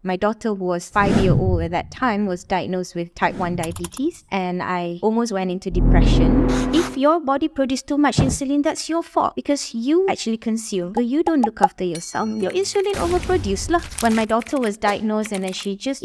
My daughter was 5-year-old at that time, was diagnosed with type 1 diabetes, and I almost went into depression. If your body produced too much insulin, that's your fault because you actually consume, but you don't look after yourself. Your insulin overproduced lah. When my daughter was diagnosed and then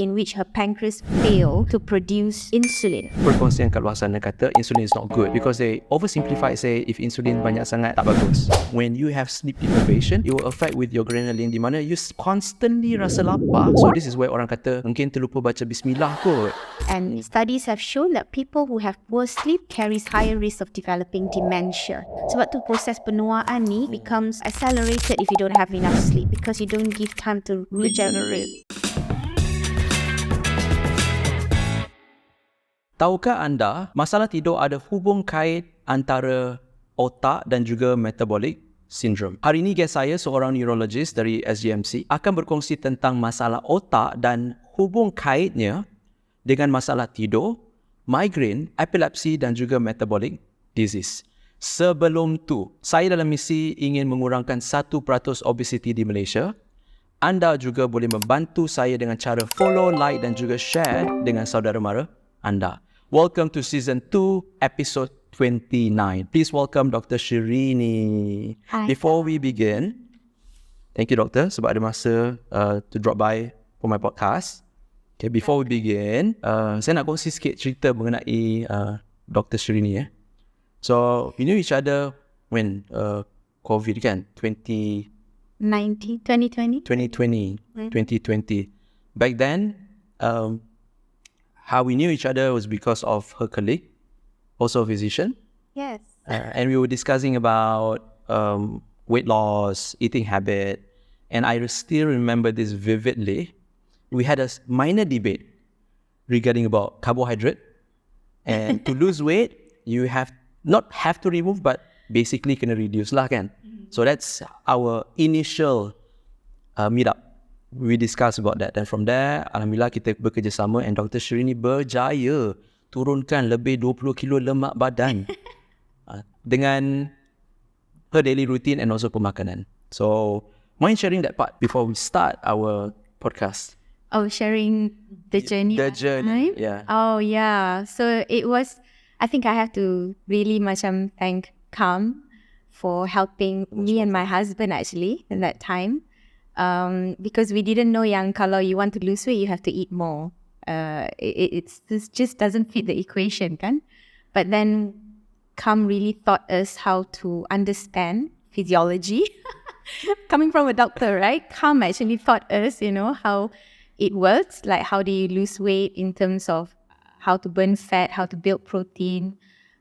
in which her pancreas failed to produce insulin. Perkongsian kat luar sana kata insulin is not good because they oversimplify, say if insulin banyak sangat tak bagus. When you have sleep deprivation, it will affect with your ghrelin di mana you constantly rasa lapar. So this is where orang kata mungkin terlupa baca bismillah kot. And studies have shown that people who have poor sleep carries higher risk of developing dementia. Sebab tu proses penuaan ni becomes accelerated if you don't have enough sleep because you don't give time to regenerate. Tahukah anda masalah tidur ada hubung kait antara otak dan juga metabolic syndrome? Hari ini guest saya seorang neurologist dari SJMC akan berkongsi tentang masalah otak dan hubung kaitnya dengan masalah tidur, migraine, epilepsy dan juga metabolic disease. Sebelum tu, saya dalam misi ingin mengurangkan 1% obesity di Malaysia. Anda juga boleh membantu saya dengan cara follow, like dan juga share dengan saudara mara anda. Welcome to Season 2, Episode 29. Please welcome Dr. Sherrini. Hi. Before we begin, thank you Doctor sebab ada masa to drop by for my podcast. Okay, before we begin, saya nak kongsi sikit cerita mengenai Dr. Sherrini. So, we knew each other when COVID kan? 2020. Back then, how we knew each other was because of her colleague, also a physician. Yes. And we were discussing about weight loss, eating habit, and I still remember this vividly. We had a minor debate regarding about carbohydrate, and to lose weight, you not have to remove, but basically kena reduce lah kan. So that's our initial meetup. We discussed about that, and from there, alhamdulillah kita bekerjasama, and Dr. Sherrini berjaya turunkan lebih 20 kilo lemak badan dengan her daily routine and also pemakanan. So, mind sharing that part before we start our podcast? Oh, sharing the journey. The journey, yeah. Oh, yeah. So it was, I think I have to really thank Kam for helping me and my husband actually in that time. Because we didn't know yang kalau you want to lose weight, you have to eat more. This just doesn't fit the equation, kan? But then Kam really taught us how to understand physiology. Coming from a doctor, right? Kam actually taught us, how it works, like how do you lose weight in terms of how to burn fat, how to build protein,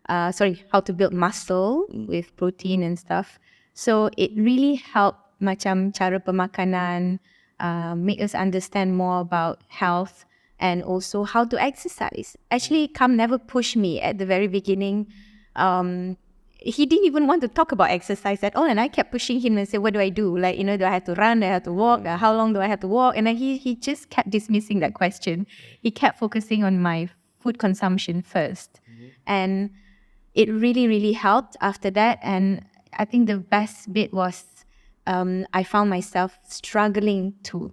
how to build muscle with protein and stuff. So it really helped macam cara pemakanan, make us understand more about health and also how to exercise. Actually, Kam never pushed me at the very beginning. He didn't even want to talk about exercise at all, and I kept pushing him and say, what do I do? Like, do I have to run? Do I have to walk? How long do I have to walk? And then he just kept dismissing that question. He kept focusing on my food consumption first. And it really, really helped after that. And I think the best bit was I found myself struggling to,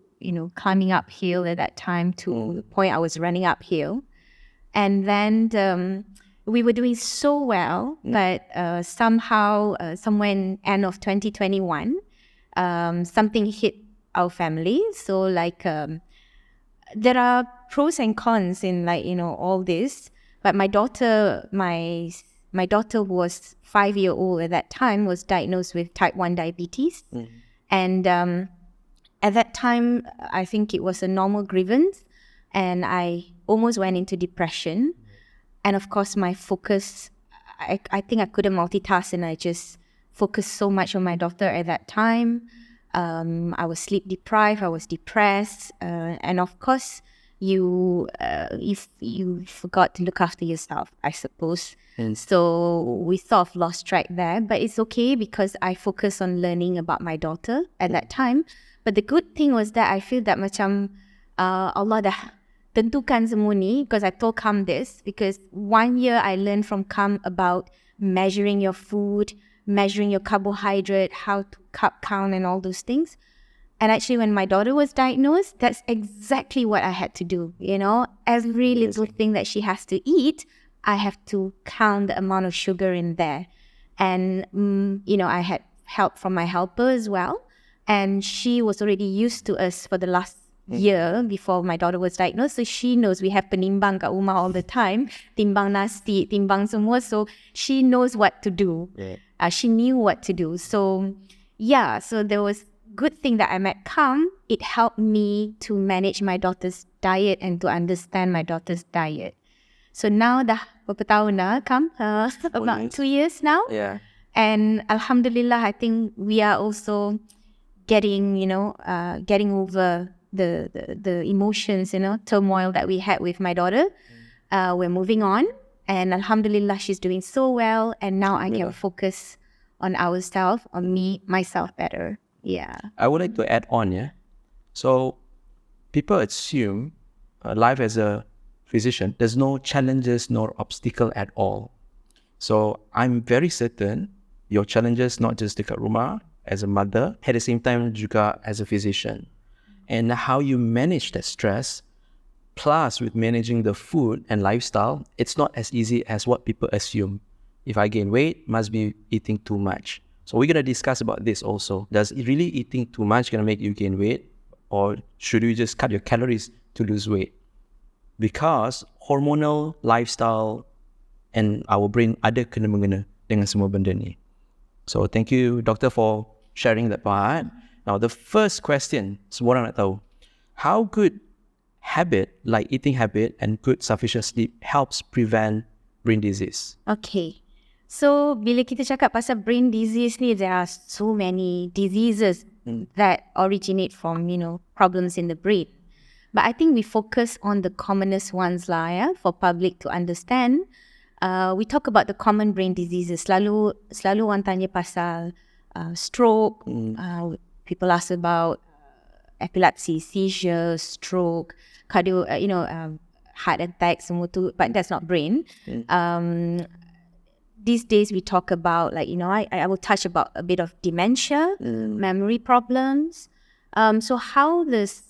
climbing uphill at that time to the point I was running uphill. And then we were doing so well, but somehow, somewhere in end of 2021, something hit our family. So there are pros and cons in all this. But my daughter was 5-year-old at that time, was diagnosed with type 1 diabetes. And at that time, I think it was a normal grievance. And I almost went into depression. And of course, my focus, I think I couldn't multitask, and I just focused so much on my daughter at that time. I was sleep deprived, I was depressed. And of course, you forgot to look after yourself, I suppose. So we sort of lost track there, but it's okay because I focused on learning about my daughter at that time. But the good thing was that I feel that macam Allah dah tentukan semua ni, because I told Kam this, because 1 year I learned from Kam about measuring your food, measuring your carbohydrate, how to carb count and all those things. And actually, when my daughter was diagnosed, that's exactly what I had to do. You know, every little thing that she has to eat, I have to count the amount of sugar in there. And, you know, I had help from my helper as well. And she was already used to us for the last year before my daughter was diagnosed. So she knows we have penimbang kat rumah all the time. Timbang nasi, timbang semua. So she knows what to do. She knew what to do. So, yeah, so there was good thing that I met Kam. It helped me to manage my daughter's diet and to understand my daughter's diet. So now dah berapa tahun dah, Kam? About 2 years now. Yeah. And Alhamdulillah, I think we are also getting, you know, getting over the emotions, you know, turmoil that we had with my daughter. We're moving on. And Alhamdulillah, she's doing so well. And now I can focus on ourselves, on myself better. Yeah. I would like to add on, yeah. So people assume life as a physician, there's no challenges nor obstacle at all. So I'm very certain your challenges not just dekat rumah as a mother, at the same time juga as a physician. And how you manage that stress, plus with managing the food and lifestyle, it's not as easy as what people assume. If I gain weight, must be eating too much. So we're going to discuss about this also. Does really eating too much going to make you gain weight? Or should you just cut your calories to lose weight? Because hormonal, lifestyle, and our brain ada kena-mengena dengan semua benda ni. So thank you, doctor, for sharing that part. Now the first question, semua orang nak tahu, how good habit like eating habit and good sufficient sleep helps prevent brain disease? Okay. So, bila kita cakap pasal brain disease ni, there are so many diseases that originate from, you know, problems in the brain. But I think we focus on the commonest ones lah, yeah, for public to understand. We talk about the common brain diseases. Selalu orang tanya pasal stroke. People ask about epilepsy, seizure, stroke, cardio, heart attack, semua tu. But that's not brain. These days we talk about, like, you know, I will touch about a bit of dementia, memory problems. So how does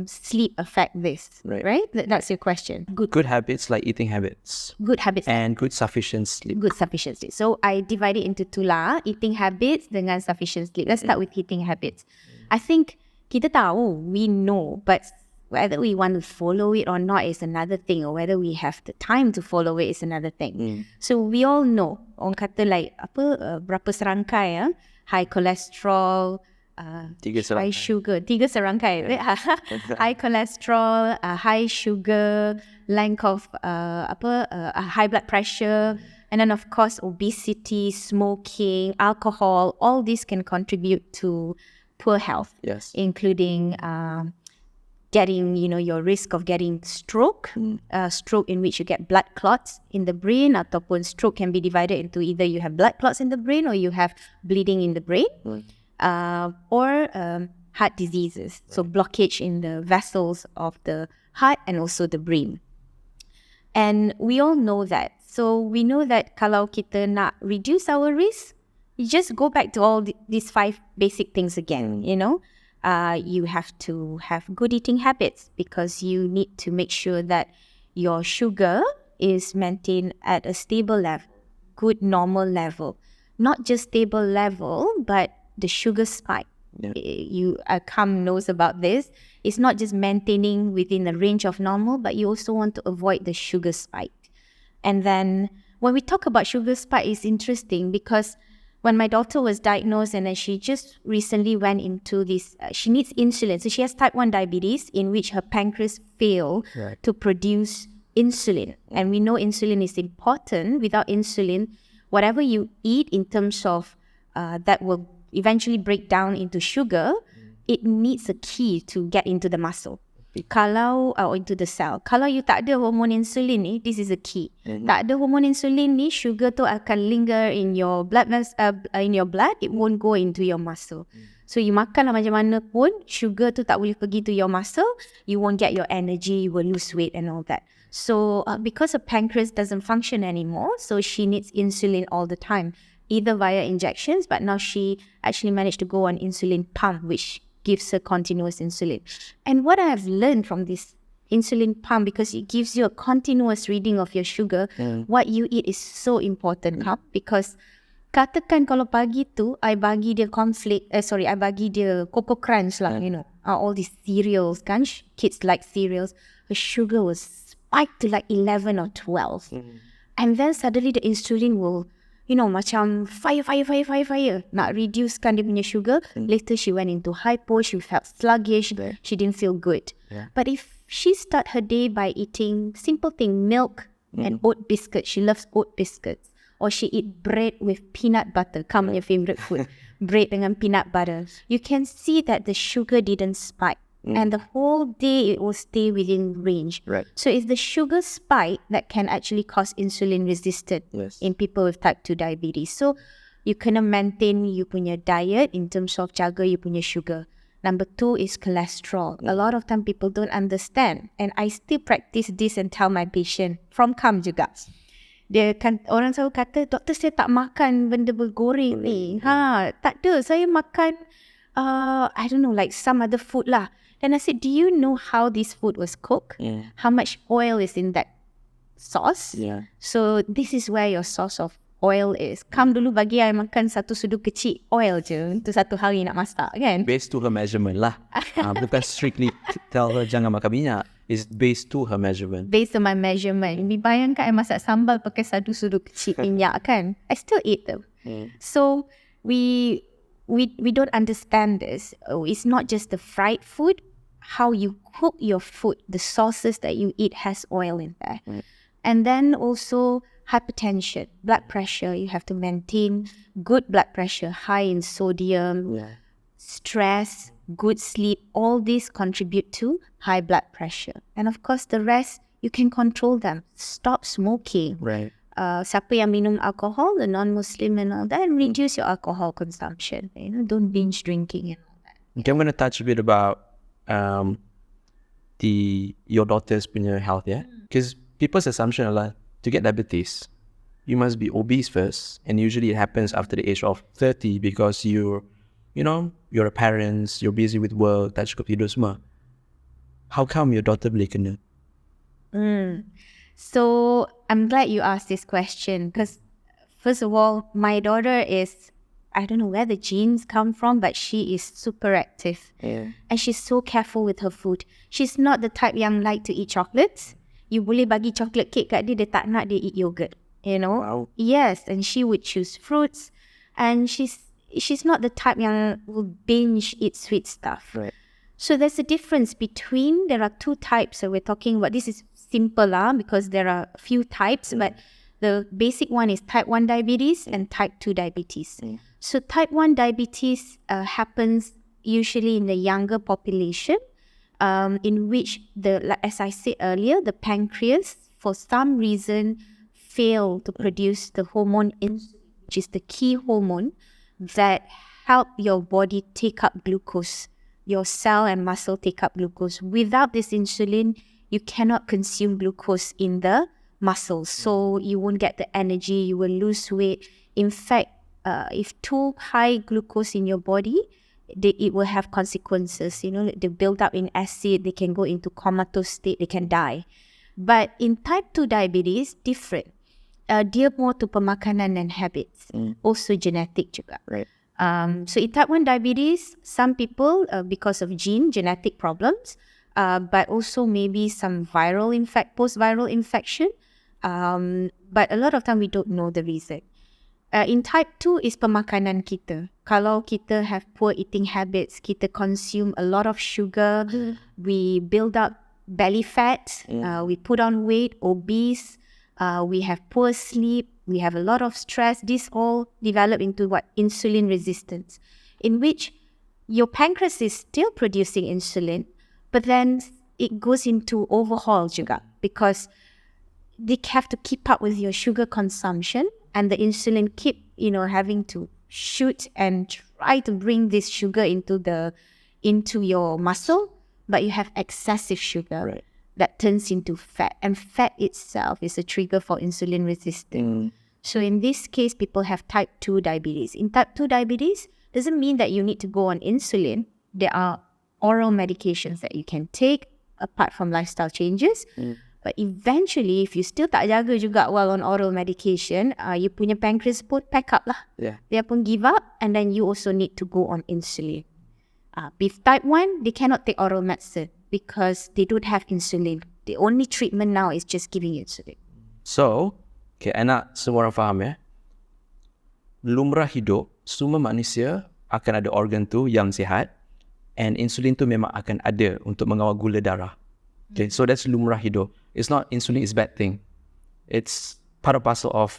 sleep affect this? Right? That's your question. Good habits like eating habits. Good habits. And good sufficient sleep. Good sufficient sleep. So I divide it into two lah. Eating habits dengan sufficient sleep. Let's start with eating habits. I think kita tahu, we know, but whether we want to follow it or not is another thing, or whether we have the time to follow it is another thing. So we all know, orang kata like berapa serangkai high cholesterol, high sugar, 3 serangkai, high cholesterol, high sugar, length of high blood pressure, and then of course obesity, smoking, alcohol. All this can contribute to poor health, including getting, you know, your risk of getting stroke, stroke in which you get blood clots in the brain, ataupun stroke can be divided into either you have blood clots in the brain or you have bleeding in the brain, or heart diseases, so blockage in the vessels of the heart and also the brain. And we all know that. So we know that kalau kita nak reduce our risk, you just go back to all these 5 basic things again, you know. You have to have good eating habits because you need to make sure that your sugar is maintained at a stable level, good normal level. Not just stable level, but the sugar spike. Kam knows about this. It's not just maintaining within the range of normal, but you also want to avoid the sugar spike. And then when we talk about sugar spike, it's interesting because when my daughter was diagnosed and then she just recently went into this, she needs insulin. So she has type 1 diabetes in which her pancreas failed to produce insulin. And we know insulin is important. Without insulin, whatever you eat in terms of that will eventually break down into sugar, it needs a key to get into the muscle. Kalau into the cell. Kalau you tak ada hormon insulin ni, this is a key. Tak ada hormon insulin ni, sugar tu akan linger in your blood, it won't go into your muscle. So you makan lah macam mana pun, sugar tu tak boleh pergi to your muscle, you won't get your energy, you will lose weight and all that. So because her pancreas doesn't function anymore, so she needs insulin all the time, either via injections, but now she actually managed to go on insulin pump, which gives her continuous insulin. And what I have learned from this insulin pump, because it gives you a continuous reading of your sugar, what you eat is so important, because katakan kalau pagi tu I bagi dia I bagi dia Coco Crunch lah, all these cereals kan, kids like cereals, her sugar was spiked to like 11 or 12. And then suddenly the insulin will, macam fire, nak reducekan dia punya sugar. Later she went into hypo, she felt sluggish, she didn't feel good. But if she start her day by eating simple thing, milk and oat biscuits, she loves oat biscuits, or she eat bread with peanut butter, Kam your favorite food, bread dengan peanut butter, you can see that the sugar didn't spike. And the whole day it will stay within range. So it's the sugar spike that can actually cause insulin resistance in people with type 2 diabetes. So you kena maintain you punya diet in terms of jaga you punya sugar. Number 2 is cholesterol. A lot of time people don't understand, and I still practice this and tell my patient from Kam juga. Dia kan, orang selalu kata, doktor saya tak makan benda bergoreng ni. Tak ada, saya makan I don't know, like some other food lah. Then I said, do you know how this food was cooked? How much oil is in that sauce? So this is where your source of oil is. Kam dulu bagi I makan satu sudu kecil oil je untuk satu hari nak masak kan. Based to her measurement lah. Bukan strictly tell her jangan makan minyak. It's based to her measurement. Based on my measurement. Bayangkan I masak sambal pakai satu sudu kecil minyak kan. I still eat them. So we don't understand this. It's not just the fried food. How you cook your food, the sauces that you eat has oil in there. And then also hypertension, blood pressure. You have to maintain good blood pressure, high in sodium, stress, good sleep. All these contribute to high blood pressure. And of course, the rest, you can control them. Stop smoking. Siapa yang minum alcohol, the non-Muslim and all that, reduce your alcohol consumption. Don't binge drinking and all that. Okay, I'm going to touch a bit about your daughter's punya health, because people's assumption are to get diabetes, you must be obese first, and usually it happens after the age of 30 because you're a parent, you're busy with work, tak cukup tidur semua. How come your daughter boleh kena? So I'm glad you asked this question, because first of all, my daughter is, I don't know where the genes come from, but she is super active. And she's so careful with her food. She's not the type yang like to eat chocolates. You boleh bagi chocolate cake kat dia, dia tak nak, dia eat yogurt. Wow. Yes, and she would choose fruits. And she's not the type yang will binge eat sweet stuff. So there's a difference between, there are two types that we're talking about. This is simple because there are a few types, but the basic one is type 1 diabetes and type 2 diabetes. So type 1 diabetes happens usually in the younger population, in which, as I said earlier, the pancreas, for some reason, fail to produce the hormone insulin, which is the key hormone that help your body take up glucose. Your cell and muscle take up glucose. Without this insulin, you cannot consume glucose in the muscles. So you won't get the energy, you will lose weight. In fact, if too high glucose in your body, it will have consequences. They build up in acid, they can go into comatose state, they can die. But in type 2 diabetes, different. Dia more to pemakanan and habits. Also genetic juga. So in type 1 diabetes, some people, because of genetic problems, but also maybe some post-viral infection. But a lot of time we don't know the reason. In type 2 is pemakanan kita. Kalau kita have poor eating habits, kita consume a lot of sugar, we build up belly fat, we put on weight, obese, we have poor sleep, we have a lot of stress. This all develop into insulin resistance, in which your pancreas is still producing insulin, but then it goes into overhaul juga, because they have to keep up with your sugar consumption, and the insulin keep having to shoot and try to bring this sugar into your muscle, but you have excessive sugar that turns into fat, and fat itself is a trigger for insulin resistance. So in this case, people have type 2 diabetes. In type 2 diabetes, doesn't mean that you need to go on insulin. there are oral medications that you can take apart from lifestyle changes. But eventually, if you still tak jaga juga while on oral medication, you punya pancreas pun pack up lah. Dia pun give up, and then you also need to go on insulin. With type 1, they cannot take oral medicine because they don't have insulin. The only treatment now is just giving insulin. So, okay, anak semua orang faham ya. Lumrah hidup, semua manusia akan ada organ tu yang sihat, and insulin tu memang akan ada untuk mengawal gula darah. Okay, so that's lumrah hidup. It's not insulin is bad thing. It's part and parcel of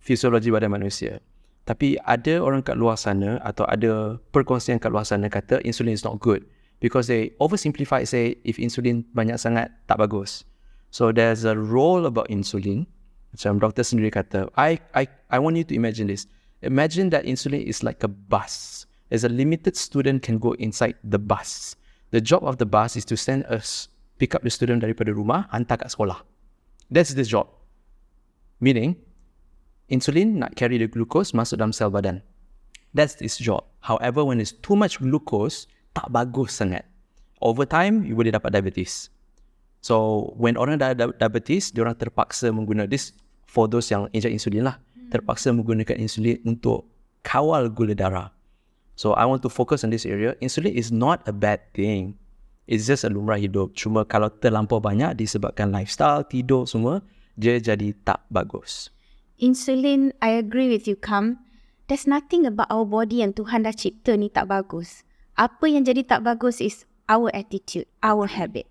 fisiologi badan manusia. Tapi ada orang kat luar sana atau ada perkongsian kat luar sana kata insulin is not good because they oversimplify, say if insulin banyak sangat tak bagus. So there's a role about insulin. Macam doktor sendiri kata, I want you to imagine this. Imagine that insulin is like a bus. There's a limited student can go inside the bus. The job of the bus is to send us pick up the student daripada rumah, hantar kat sekolah. That's the job. Meaning, insulin nak carry the glucose masuk dalam sel badan. That's its job. However, when it's too much glucose, tak bagus sangat. Over time, you boleh dapat diabetes. So, when orang dah ada diabetes, diorang terpaksa menggunakan this, for those yang inject insulin lah, terpaksa menggunakan insulin untuk kawal gula darah. So, I want to focus on this area. Insulin is not a bad thing. It's just a lumrah hidup. Cuma kalau terlampau banyak disebabkan lifestyle, tidur semua, dia jadi tak bagus. Insulin, I agree with you, Kam. There's nothing about our body yang Tuhan dah cipta ni tak bagus. Apa yang jadi tak bagus is our attitude, our habit.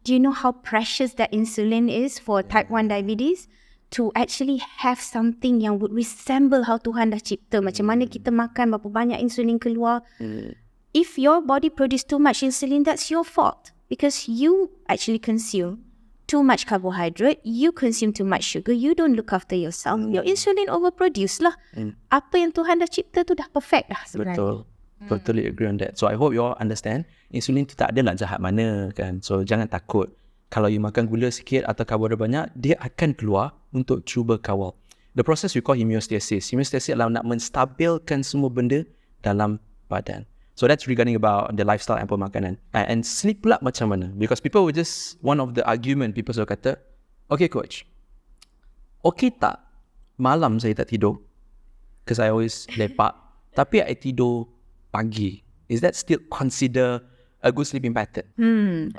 Do you know how precious that insulin is for type 1 diabetes? To actually have something yang would resemble how Tuhan dah cipta. Macam mana kita makan, berapa banyak insulin keluar. If your body produce too much insulin, that's your fault. Because you actually consume too much carbohydrate, you consume too much sugar, you don't look after yourself. Your insulin overproduce lah. Apa yang Tuhan dah cipta tu dah perfect dah sebenarnya. Betul. Totally agree on that. So I hope you all understand, insulin tu tak adalah jahat mana kan. So jangan takut. Kalau you makan gula sikit atau karbohidrat banyak, dia akan keluar untuk cuba kawal. The process we call homeostasis. Homeostasis adalah nak menstabilkan semua benda dalam badan. So that's regarding about the lifestyle and pemakanan. And sleep pula macam mana? Because people will just, one of the argument people selalu kata, okay coach, okay tak malam saya tak tidur? Because I always lepak. Tapi I tidur pagi. Is that still consider a good sleeping pattern?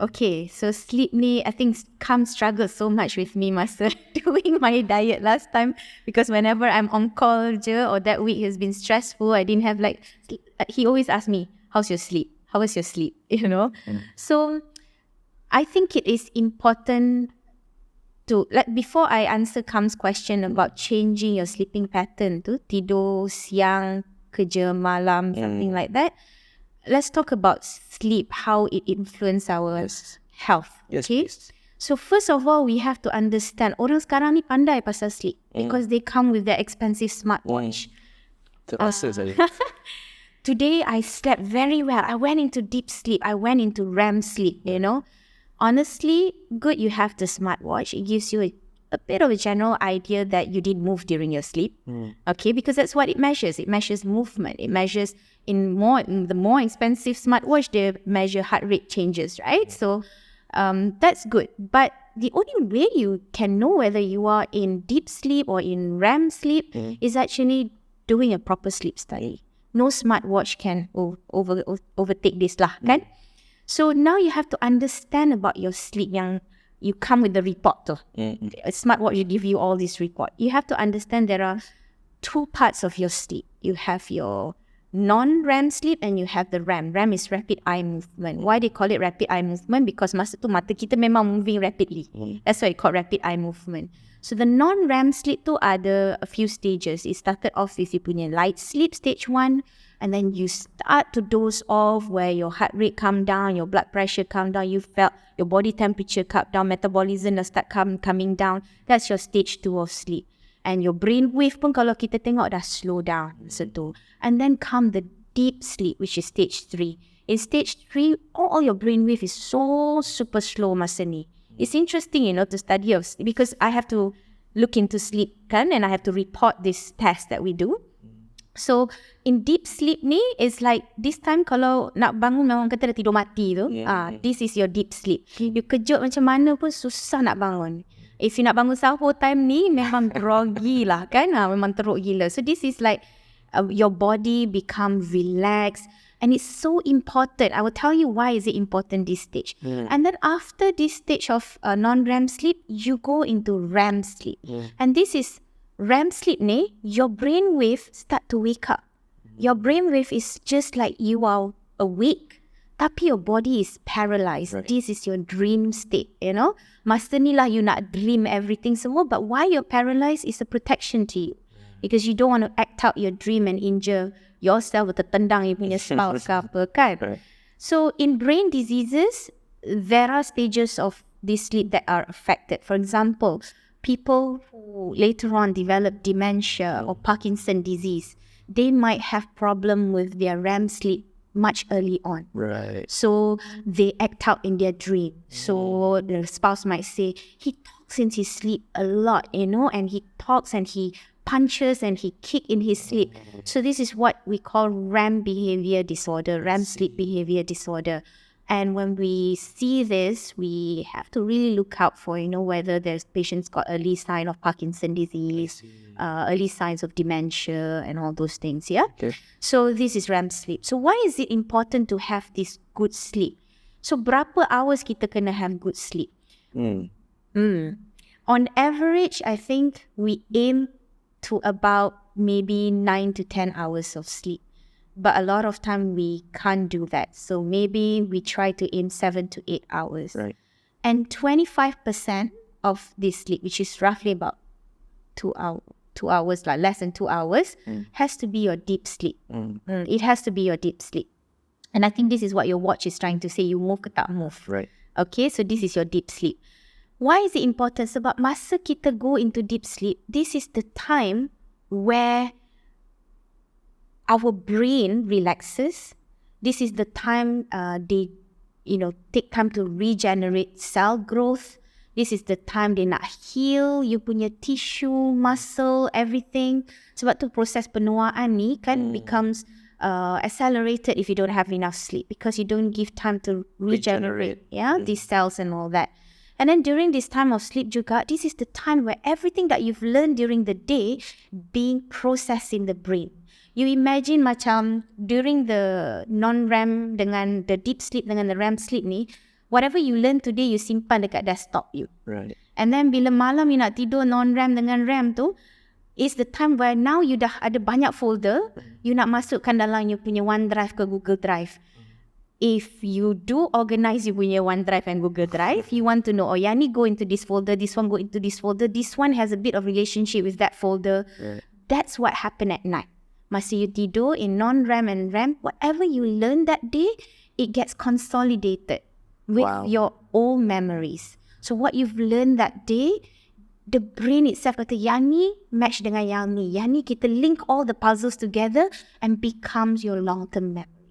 Okay, so sleep ni, I think Kam struggled so much with me masa doing my diet last time because whenever I'm on call je or that week has been stressful, I didn't have like, he always asks me, how's your sleep? How was your sleep? You know? So I think it is important to, like before I answer Kam's question about changing your sleeping pattern tu, tidur siang, kerja malam, something like that. Let's talk about sleep, how it influences our health. Yes, okay? please. So first of all, we have to understand, orang sekarang ni pandai pasal sleep because they come with their expensive smartwatch. Terasa saya. Today, I slept very well. I went into deep sleep. I went into REM sleep, you know. Honestly, good you have the smartwatch. It gives you a bit of a general idea that you did move during your sleep. Okay, because that's what it measures. It measures movement. It measures in the more expensive smartwatch, they measure heart rate changes, right? So that's good. But the only way you can know whether you are in deep sleep or in REM sleep is actually doing a proper sleep study. No smartwatch can overtake this lah, kan? So now you have to understand about your sleep yang you come with the report tu. A smartwatch will give you all this report. You have to understand there are two parts of your sleep. You have your non-REM sleep and you have the REM. REM is rapid eye movement. Why they call it rapid eye movement? Because masa tu mata kita memang moving rapidly. That's why it's called rapid eye movement. So the non-REM sleep tu ada a few stages. It started off with you punya light sleep, stage 1. And then you start to doze off where your heart rate come down, your blood pressure come down, you felt your body temperature come down, metabolism dah start coming down. That's your stage 2 of sleep. And your brain wave pun kalau kita tengok dah slow down masa tu. And then come the deep sleep, which is stage 3. In stage 3, all your brain wave is so super slow masa ni. It's interesting, you know, to study of sleep because I have to look into sleep kan, and I have to report this test that we do. So in deep sleep ni is like this time kalau nak bangun memang kata dah tidur mati tu. This is your deep sleep. You kejut macam mana pun susah nak bangun. If you nak bangun sahur time ni memang groggy lah kan. Memang teruk gila. So this is like your body become relaxed. And it's so important. I will tell you why is it important this stage. And then after this stage of non-REM sleep, you go into REM sleep. And this is REM sleep ni, your brain wave start to wake up. Your brain wave is just like you are awake, tapi your body is paralyzed. Right. This is your dream state, you know. Masa ni lah you nak dream everything semua, but why you're paralyzed is a protection to you. Because you don't want to act out your dream and injure yourself atau tendang you punya spouse ke apa kan. Right. So in brain diseases, there are stages of this sleep that are affected. For example, people who later on develop dementia or Parkinson disease, they might have problem with their REM sleep much early on. Right. So they act out in their dream. So the spouse might say, he talks in his sleep a lot, you know, and he talks and he punches and he kick in his sleep. So this is what we call REM behavior disorder, REM sleep behavior disorder. And when we see this, we have to really look out for, you know, whether there's patients got early sign of Parkinson disease, early signs of dementia and all those things, yeah? Okay. So this is REM sleep. So why is it important to have this good sleep? So berapa hours kita kena have good sleep? On average, I think we aim to about maybe 9 to 10 hours of sleep. But a lot of time we can't do that. So maybe we try to aim 7 to 8 hours. Right. And 25% of this sleep, which is roughly about 2 hours, like less than 2 hours, has to be your deep sleep. It has to be your deep sleep. And I think this is what your watch is trying to say. You move ke tak move. Right. Okay, so this is your deep sleep. Why is it important? Sebab masa kita go into deep sleep, this is the time where our brain relaxes. This is the time they, take time to regenerate cell growth. This is the time they nak heal you punya tissue, muscle, everything. Sebab tu proses penuaan ni kan becomes accelerated if you don't have enough sleep because you don't give time to regenerate these cells and all that. And then during this time of sleep juga, this is the time where everything that you've learned during the day being processed in the brain. You imagine macam during the non-REM dengan the deep sleep dengan the REM sleep ni, whatever you learn today, you simpan dekat desktop you. Right. And then bila malam you nak tidur non-REM dengan REM tu, is the time where now you dah ada banyak folder, you nak masukkan dalam you punya OneDrive ke Google Drive. If you do organize you punya OneDrive and Google Drive, you want to know, yang ni go into this folder, this one go into this folder, this one has a bit of relationship with that folder. Right. That's what happened at night. Masa you tidur in non-REM and REM, whatever you learn that day, it gets consolidated with your old memories. So what you've learned that day, the brain itself kata, yang ni match dengan yang ni. Yang ni kita link all the puzzles together and becomes your long-term memory.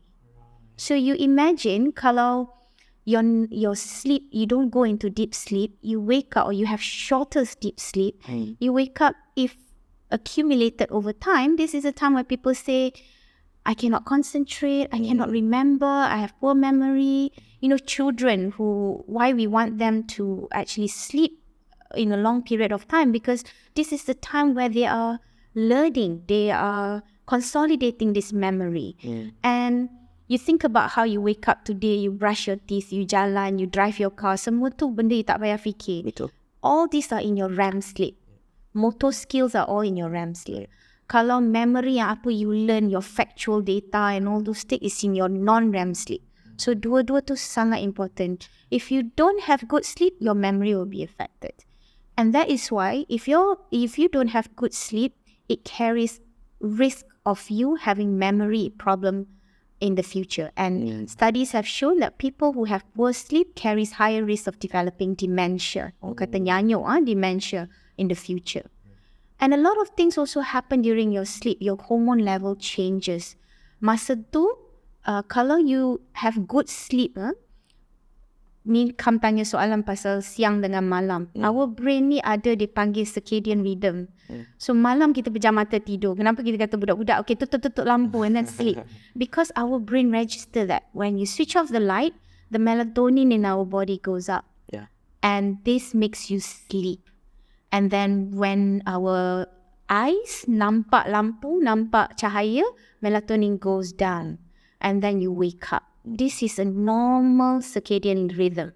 So you imagine kalau your sleep, you don't go into deep sleep, you wake up or you have shorter deep sleep, you wake up, if accumulated over time, this is a time where people say, I cannot concentrate, I cannot remember, I have poor memory. Children why we want them to actually sleep in a long period of time, because this is the time where they are learning, they are consolidating this memory. And you think about how you wake up today, you brush your teeth, you jalan, you drive your car, semua tu benda you tak payah fikir. Betul. All these are in your REM sleep. Motor skills are all in your REM sleep. Kalau memory yang apa you learn, your factual data and all those things is in your non-REM sleep. So dua-dua tu sangat important. If you don't have good sleep, your memory will be affected. And that is why if you don't have good sleep, it carries risk of you having memory problem in the future. And studies have shown that people who have poor sleep carries higher risk of developing dementia. Kata nyanyuk, dementia in the future. And a lot of things also happen during your sleep. Your hormone level changes. Masa tu, kalau you have good sleep, ni Kam tanya soalan pasal siang dengan malam. Our brain ni ada dipanggil circadian rhythm. So malam kita pejam mata tidur. Kenapa kita kata budak-budak okay tutup lampu and then sleep? Because our brain register that when you switch off the light, the melatonin in our body goes up. Yeah. And this makes you sleep. And then when our eyes nampak lampu, nampak cahaya, melatonin goes down. And then you wake up. This is a normal circadian rhythm.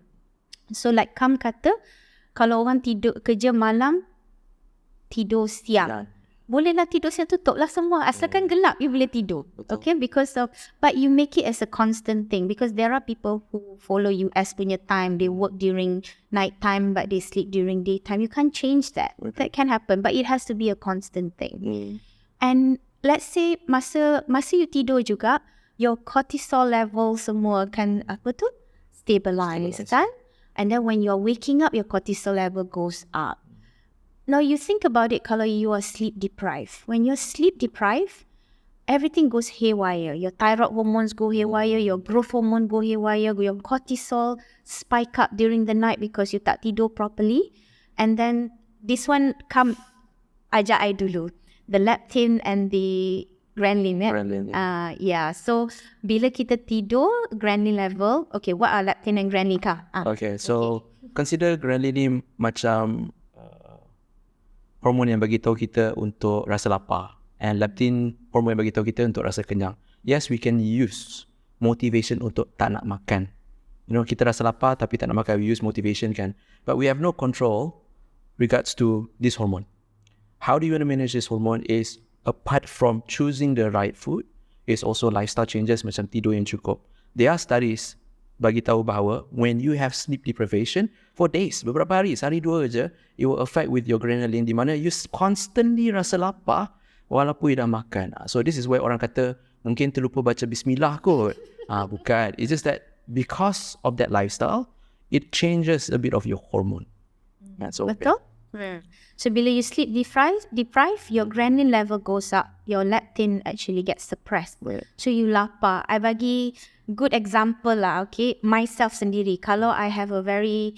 So like Kam kata, kalau orang tidur kerja malam, tidur siang. Bolehlah tidur siang, tutuplah semua. Asalkan gelap, you boleh tidur. Betul. Okay, because of, but you make it as a constant thing. Because there are people who follow you as punya time. They work during night time, but they sleep during daytime. You can't change that. That can happen, but it has to be a constant thing. And let's say masa you tidur juga, your cortisol level semua akan stabilize kan? And then when you're waking up, your cortisol level goes up. Now you think about it, kalau you are sleep deprived. When you're sleep deprived, everything goes haywire. Your thyroid hormones go haywire, your growth hormone go haywire, your cortisol spike up during the night because you tak tidur properly. And then this one come ajak I dulu. The leptin and the ghrelin, yeah. So bila kita tidur, ghrelin level, okay, what are leptin and ghrelin ka? Okay, so consider ghrelin ni macam hormon yang bagi tahu kita untuk rasa lapar, and leptin hormon yang bagi tahu kita untuk rasa kenyang. Yes, we can use motivation untuk tak nak makan. You know, kita rasa lapar tapi tak nak makan, we use motivation kan. But we have no control regards to this hormone. How do you want to manage this hormone is, apart from choosing the right food, is also lifestyle changes macam tidur yang cukup. There are studies bagi tahu bahawa when you have sleep deprivation for days, beberapa hari, sehari dua je, it will affect with your ghrelin, di mana you constantly rasa lapar walaupun you dah makan. So this is where orang kata mungkin terlupa baca bismillah kot. Bukan. It's just that because of that lifestyle, it changes a bit of your hormone. So betul? So bila you sleep deprived, your ghrelin level goes up. Your leptin actually gets suppressed. So you lapar. I bagi good example lah, okay? Myself sendiri. Kalau I have a very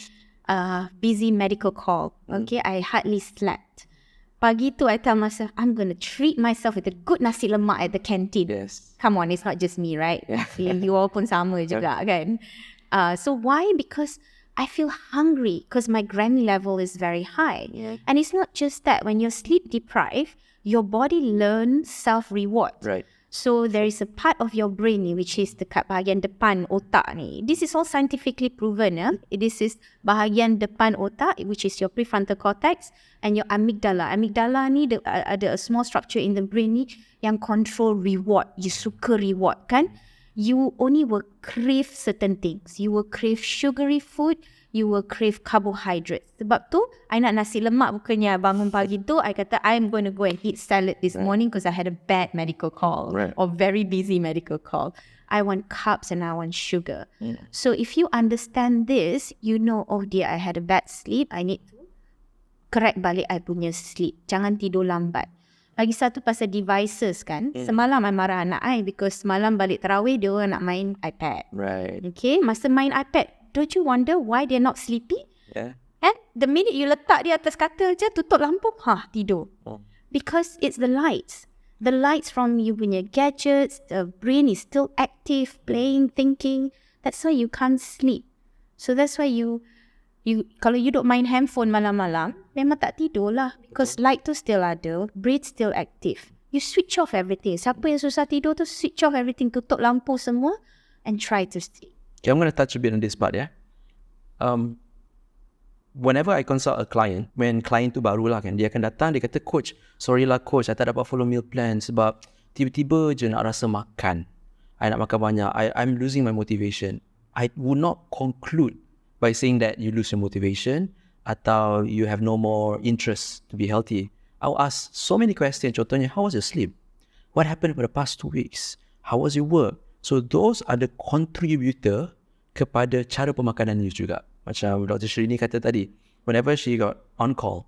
busy medical call, okay? I hardly slept. Pagi tu I tell myself, I'm going to treat myself with a good nasi lemak at the canteen. Yes. Come on, it's not just me, right? You all pun sama juga kan? So why? Because I feel hungry because my ghrelin level is very high. And it's not just that. When you're sleep deprived, your body learns self-reward. Right. So there is a part of your brain ni, which is dekat bahagian depan otak ni. This is all scientifically proven. This is bahagian depan otak, which is your prefrontal cortex, and your amygdala. Amygdala ni ada a small structure in the brain ni yang control reward. You suka reward kan? You only will crave certain things. You will crave sugary food. You will crave carbohydrates. Sebab tu, I nak nasi lemak bukannya bangun pagi tu, I kata, I'm going to go and eat salad this morning because I had a bad medical call or very busy medical call. I want carbs and I want sugar. So if you understand this, you know, oh dear, I had a bad sleep. I need to correct balik I punya sleep. Jangan tidur lambat. Lagi satu pasal devices kan. Semalam I marah anak I because semalam balik tarawih dia orang nak main iPad. Right. Okay, masa main iPad, don't you wonder why they're not sleepy? Yeah. And the minute you letak di atas katil je, tutup lampu, tidur. Because it's the lights. The lights from you punya gadgets, the brain is still active, playing, thinking. That's why you can't sleep. So that's why you kalau you duk main handphone malam-malam, memang tak tidur lah. Because light tu still ada, brain still active. You switch off everything. Siapa yang susah tidur tu, switch off everything, tutup lampu semua and try to sleep. Okay, I'm going to touch a bit on this part, yeah. Whenever I consult a client, when client tu baru lah kan, dia akan datang, dia kata, coach, sorry lah coach, I tak dapat follow meal plan sebab tiba-tiba je nak rasa makan. I nak makan banyak. I'm losing my motivation. I would not conclude by saying that you lose your motivation atau you have no more interest to be healthy. I'll ask so many questions. Contohnya, how was your sleep? What happened for the past 2 weeks? How was your work? So those are the contributor kepada cara pemakanan you juga. Macam Dr. Sherrini kata tadi, whenever she got on call,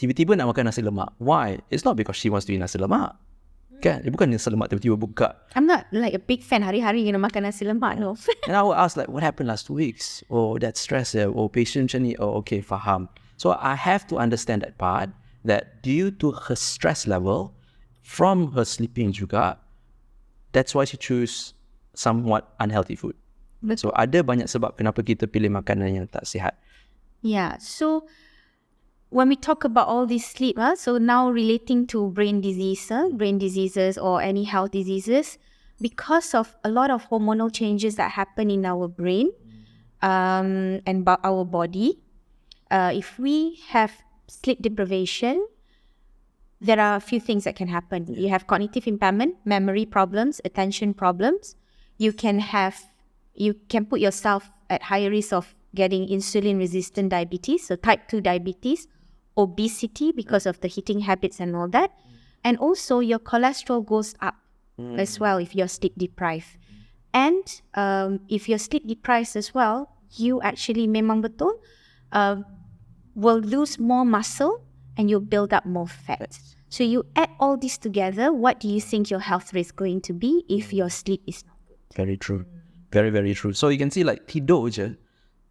tiba-tiba nak makan nasi lemak. Why? It's not because she wants to eat nasi lemak. Kan? Dia bukan nasi lemak tiba-tiba buka. I'm not like a big fan hari-hari kena makan nasi lemak, no. And I would ask like, what happened last 2 weeks? Oh, that stress there. Oh, patient macam ni. Oh, okay, faham. So I have to understand that part, that due to her stress level, from her sleeping juga, that's why she choose somewhat unhealthy food. So ada banyak sebab kenapa kita pilih makanan yang tak sihat. Yeah, so when we talk about all this sleep, so now relating to brain diseases or any health diseases, because of a lot of hormonal changes that happen in our brain and our body, if we have sleep deprivation, there are a few things that can happen. You have cognitive impairment, memory problems, attention problems. You can put yourself at higher risk of getting insulin-resistant diabetes, so type 2 diabetes, obesity because of the eating habits and all that. And also your cholesterol goes up as well if you're sleep deprived. And if you're sleep deprived as well, you actually memang betul will lose more muscle and you'll build up more fat. So you add all this together, what do you think your health risk going to be if your sleep is not good? Very true. Very, very true. So you can see like tidur je.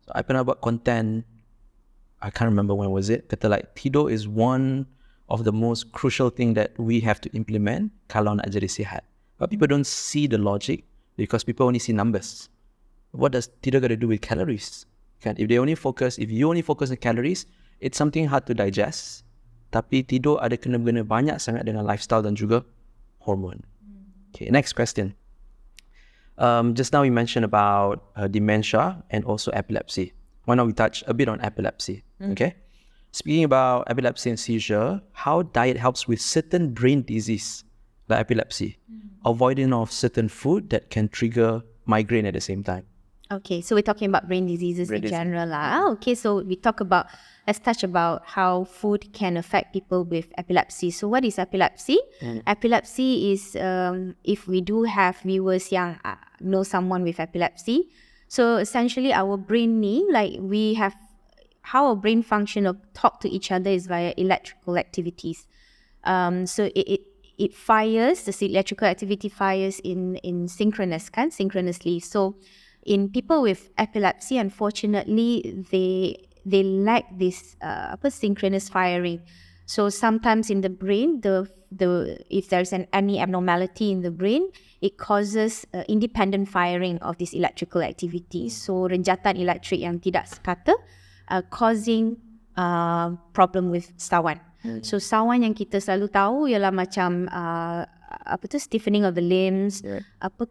So I pernah buat content, I can't remember when was it, kata like tidur is one of the most crucial thing that we have to implement kalau nak jadi sihat. But people don't see the logic because people only see numbers. What does tidur got to do with calories? Kan? If you only focus on calories, it's something hard to digest. Tapi tidur ada kena-mengena banyak sangat dengan lifestyle dan juga hormone. Okay, next question. Just now we mentioned about dementia and also epilepsy. Why not we touch a bit on epilepsy? Okay. Speaking about epilepsy and seizure, how diet helps with certain brain disease like epilepsy, avoiding of certain food that can trigger migraine at the same time. Okay, so we're talking about brain diseases in general. Okay, so let's touch about how food can affect people with epilepsy. So what is epilepsy? Epilepsy is, if we do have viewers yang know someone with epilepsy, so essentially our brain how our brain function or talk to each other is via electrical activities. So it fires, the electrical activity fires in synchronously. So in people with epilepsy, unfortunately, they lack this synchronous firing. So sometimes in the brain, if there's any abnormality in the brain, it causes independent firing of this electrical activity. So renjatan elektrik yang tidak sekata, causing problem with sawan. So sawan yang kita selalu tahu ialah macam stiffening of the limbs,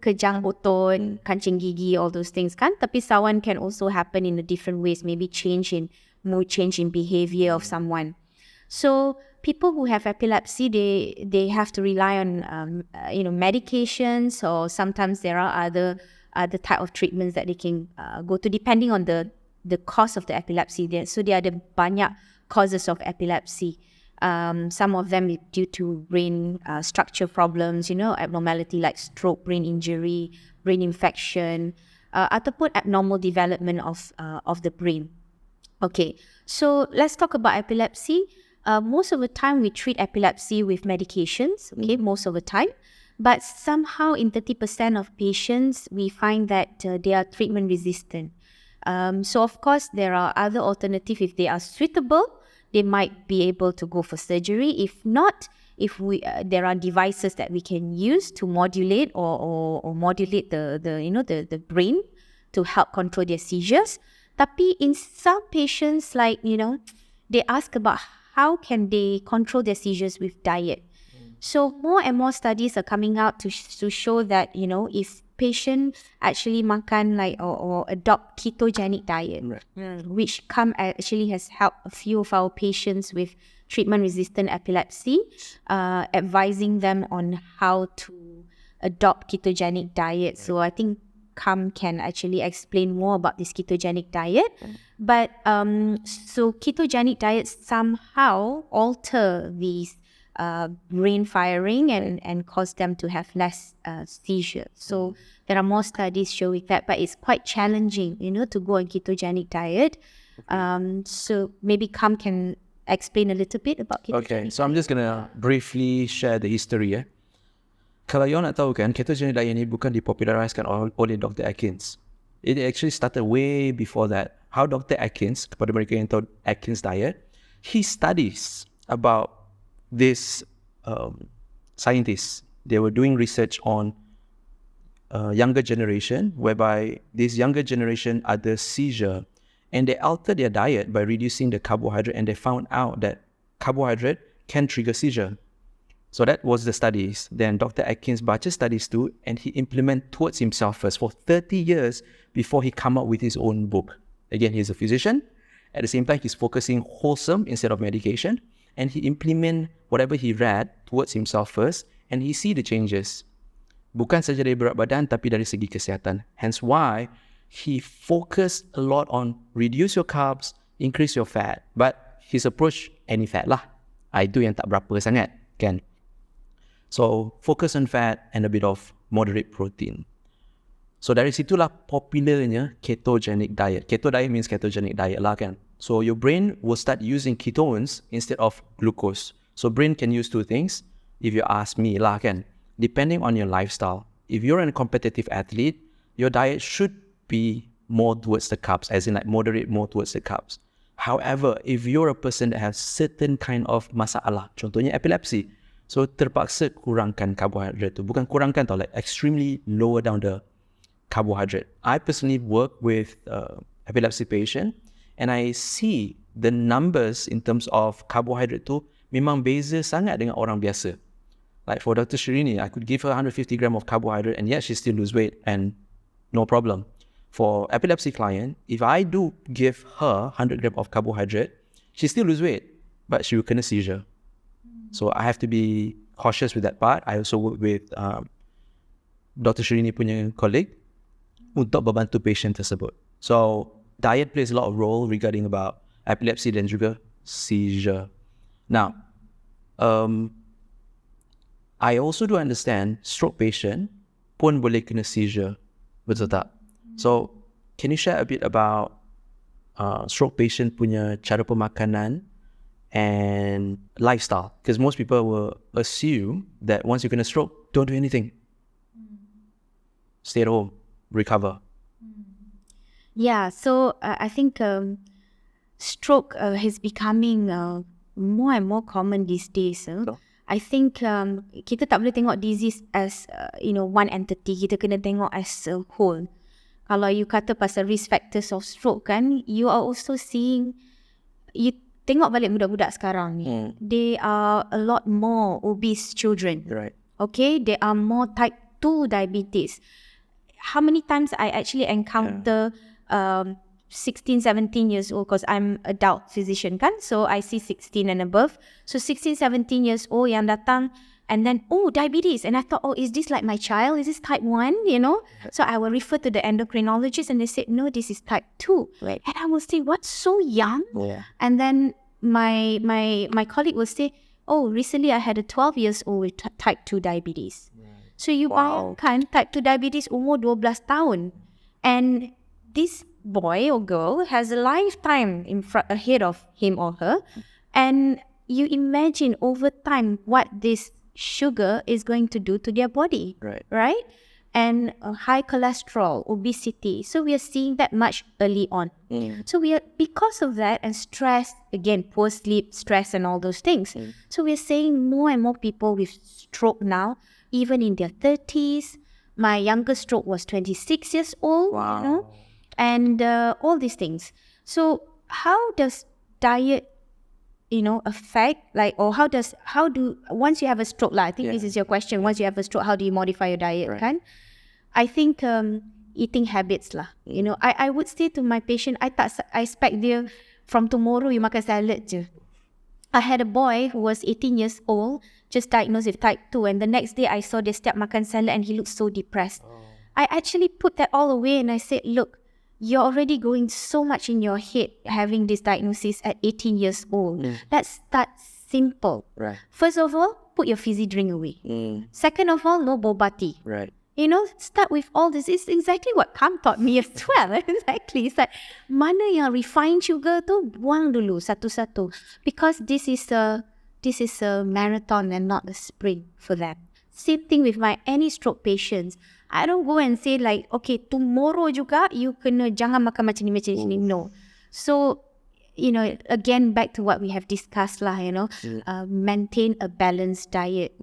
kejang otot, kancing gigi, all those things kan. Tapi sawan can also happen in a different ways, maybe change in mood, change in behavior of someone. So people who have epilepsy, they have to rely on medications, or sometimes there are other type of treatments that they can go to depending on the cause of the epilepsy. So there are the banyak causes of epilepsy. Some of them due to brain structure problems, abnormality like stroke, brain injury, brain infection, ataupun abnormal development of the brain. Okay, so let's talk about epilepsy. Most of the time we treat epilepsy with medications, most of the time. But somehow in 30% of patients, we find that they are treatment resistant. So of course, there are other alternatives. If they are suitable, they might be able to go for surgery. If not, there are devices that we can use to modulate or modulate the brain to help control their seizures. Tapi in some patients, they ask about how can they control their seizures with diet. So more and more studies are coming out to show that, if patient actually makan or adopt ketogenic diet, which Kam actually has helped a few of our patients with treatment-resistant epilepsy, advising them on how to adopt ketogenic diet. So I think Kam can actually explain more about this ketogenic diet. But so ketogenic diets somehow alter these brain firing and cause them to have less seizures. So there are more studies showing that, but it's quite challenging, to go on ketogenic diet. So maybe Kam can explain a little bit about ketogenic. Okay, so I'm just gonna briefly share the history. Kalau you nak tahu kan, ketogenic diet ni bukan dipopulariskan oleh Dr. Atkins. It actually started way before that. How Dr. Atkins, kepada mereka yang tahu Atkins diet, he studies about this scientists. They were doing research on younger generation, whereby this younger generation ada seizure, and they altered their diet by reducing the carbohydrate, and they found out that carbohydrate can trigger seizure. So that was the studies. Then Dr. Atkins baca studies too, and he implement towards himself first for 30 years before he come up with his own book. Again, he's a physician. At the same time, he's focusing wholesome instead of medication, and he implement whatever he read towards himself first, and he see the changes. Bukan saja dari berat badan, tapi dari segi kesihatan. Hence why he focused a lot on reduce your carbs, increase your fat. But his approach, any fat lah. Itu yang tak berapa sangat, kan? So, focus on fat and a bit of moderate protein. So, dari situlah popularnya ketogenic diet. Keto diet means ketogenic diet lah, kan? So, your brain will start using ketones instead of glucose. So, brain can use two things, if you ask me lah, kan? Depending on your lifestyle. If you're a competitive athlete, your diet should be more towards the carbs, as in like moderate more towards the carbs. However, if you're a person that has certain kind of masalah, contohnya epilepsy, so terpaksa kurangkan carbohydrate tu. Bukan kurangkan tau, like extremely lower down the carbohydrate. I personally work with epilepsy patient, and I see the numbers in terms of carbohydrate tu memang beza sangat dengan orang biasa. Like for Dr. Sherrini, I could give her 150 gram of carbohydrate and yet she still lose weight and no problem. For epilepsy client, if I do give her 100 gram of carbohydrate, she still lose weight, but she will kena seizure. So I have to be cautious with that part. I also work with Dr. Sherrini punya colleague untuk membantu patient tersebut. So diet plays a lot of role regarding about epilepsy dan juga seizure. Now, I also do understand stroke patient pun boleh kena seizure. Betul tak? So, can you share a bit about stroke patient punya cara pemakanan and lifestyle? Because most people will assume that once you're gonna stroke, don't do anything. Stay at home, recover. Yeah, so I think stroke is becoming more and more common these days. I think kita tak boleh tengok disease as one entity. Kita kena tengok as a whole. Kalau you kata pasal risk factors of stroke kan, you are also seeing, you tengok balik budak-budak sekarang ni. They are a lot more obese children. Right. Okay, there are more type 2 diabetes. How many times I actually encounter 16, 17 years old, because I'm adult physician kan, so I see 16 and above. So 16, 17 years old yang datang, and then, diabetes. And I thought, is this like my child? Is this type 1, So I will refer to the endocrinologist and they said, no, this is type 2. Right. And I will say, what, so young? Yeah. And then my colleague will say, recently I had a 12 years old with type 2 diabetes. Right. So you bayangkan type 2 diabetes umur 12 tahun. And this boy or girl has a lifetime ahead of him or her, and you imagine over time what this sugar is going to do to their body, right? And high cholesterol, obesity. So we are seeing that much early on. So because of that, and stress, again, poor sleep, stress and all those things. So we are seeing more and more people with stroke now, even in their 30s. My youngest stroke was 26 years old, and all these things. So how does diet, affect, once you have a stroke, I think this is your question, once you have a stroke, how do you modify your diet, kan? I think eating habits lah. I would say to my patient, I expect dia from tomorrow you makan salad je. I had a boy who was 18 years old, just diagnosed with type 2, and the next day I saw dia step makan salad and he looked so depressed. I actually put that all away and I said, look, you're already going so much in your head having this diagnosis at 18 years old. Let's start simple. Right. First of all, put your fizzy drink away. Second of all, no boba tea. Right. Start with all this. It's exactly what Kam taught me as well. Exactly. It's like, mana yang refined sugar tu, buang dulu satu-satu. Because this is a marathon and not a sprint for them. Same thing with my any stroke patients. I don't go and say like, okay, tomorrow juga you kena jangan makan macam ni. No. So, again, back to what we have discussed lah, maintain a balanced diet.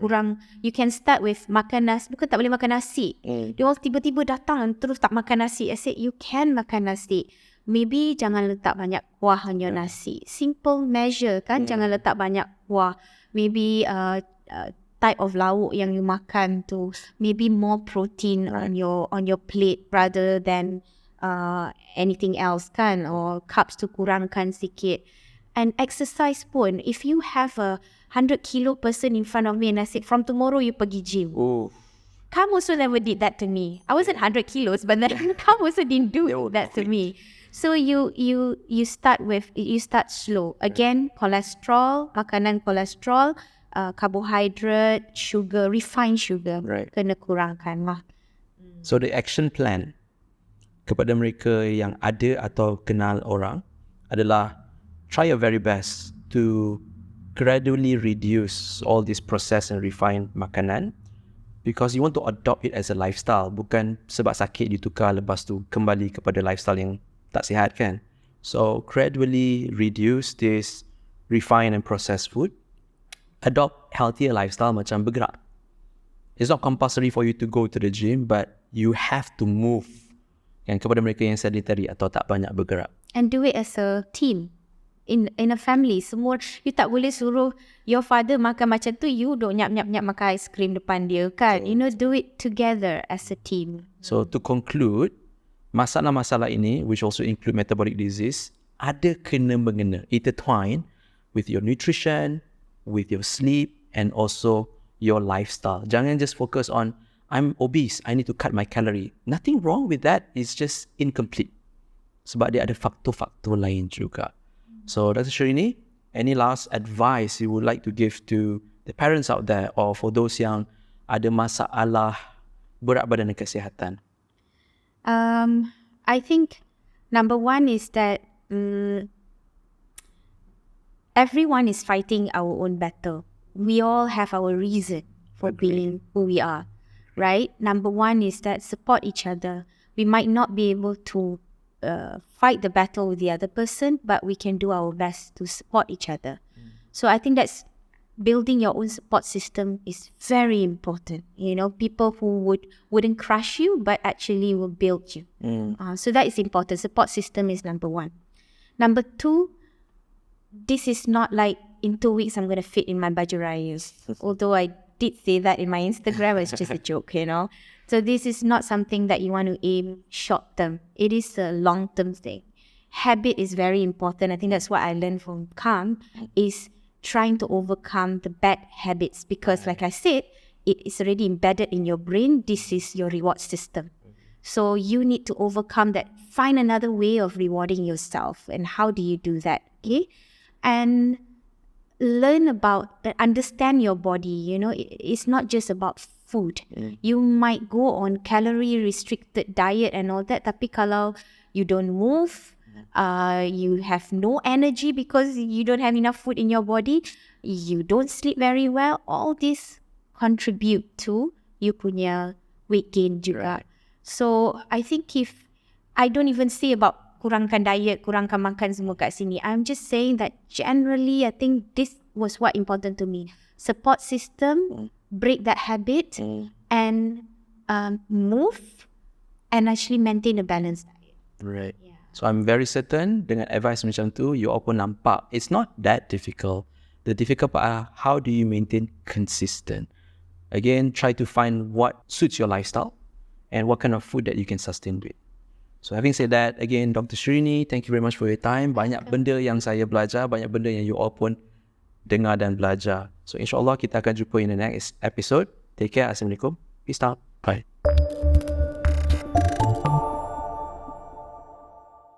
You can start with makan nasi, bukan tak boleh makan nasi. Dia orang tiba-tiba datang terus tak makan nasi. I said, you can makan nasi. Maybe jangan letak banyak kuah on your nasi. Simple measure kan, jangan letak banyak kuah. Maybe type of lauk yang you makan tu, maybe more protein on your plate rather than anything else kan, or carbs tu kurangkan sikit. And exercise pun, if you have a 100 kilo person in front of me and I said from tomorrow you pergi gym, Kam also never did that to me. I wasn't 100 kilos, but then Kam also didn't do that to me. So you start slow. Again, cholesterol, makanan cholesterol, carbohydrate, sugar, refined sugar, kena kurangkan lah. So the action plan kepada mereka yang ada atau kenal orang adalah try your very best to gradually reduce all this processed and refined makanan, because you want to adopt it as a lifestyle. Bukan sebab sakit you tukar lepas tu kembali kepada lifestyle yang tak sihat kan. So gradually reduce this refined and processed food. Adopt healthier lifestyle macam bergerak. It's not compulsory for you to go to the gym, but you have to move. Yang kepada mereka yang sedentary atau tak banyak bergerak. And do it as a team. In a family, semua, you tak boleh suruh your father makan macam tu, you duk nyap makan ice cream depan dia kan. Do it together as a team. So to conclude, masalah-masalah ini, which also include metabolic disease, ada kena-mengena, intertwined with your nutrition, with your sleep, and also your lifestyle. Jangan just focus on, I'm obese, I need to cut my calorie. Nothing wrong with that, it's just incomplete. Sebab dia ada faktor-faktor lain juga. So Dr. Sherrini, any last advice you would like to give to the parents out there, or for those yang ada masalah berat badan dan kesihatan? I think number one is that everyone is fighting our own battle. We all have our reason for being who we are, right? Number one is that support each other. We might not be able to fight the battle with the other person, but we can do our best to support each other. So I think that's building your own support system is very important. People who wouldn't crush you, but actually will build you. So that is important. Support system is number one. Number two, this is not like in 2 weeks I'm going to fit in my baju raya. Although I did say that in my Instagram, it's just a joke, So this is not something that you want to aim short term. It is a long term thing. Habit is very important. I think that's what I learned from Kam, is trying to overcome the bad habits, because like I said, it is already embedded in your brain. This is your reward system. So you need to overcome that. Find another way of rewarding yourself. And how do you do that? Okay? And learn about, understand your body. It's not just about food. You might go on calorie restricted diet and all that, tapi kalau you don't move, you have no energy because you don't have enough food in your body, you don't sleep very well, all this contribute to you punya weight gain juga. So I think if I don't even say about kurangkan diet, kurangkan makan semua kat sini, I'm just saying that generally I think this was what important to me. Support system, break that habit, and move, and actually maintain a balanced diet. Right. Yeah. So I'm very certain dengan advice macam tu, you all pun nampak it's not that difficult. The difficult part are how do you maintain consistent. Again, try to find what suits your lifestyle and what kind of food that you can sustain with. So having said that, again, Dr. Sherrini, thank you very much for your time. Banyak benda yang saya belajar, banyak benda yang you all pun dengar dan belajar. So insyaAllah kita akan jumpa in the next episode. Take care. Assalamualaikum. Peace out. Bye.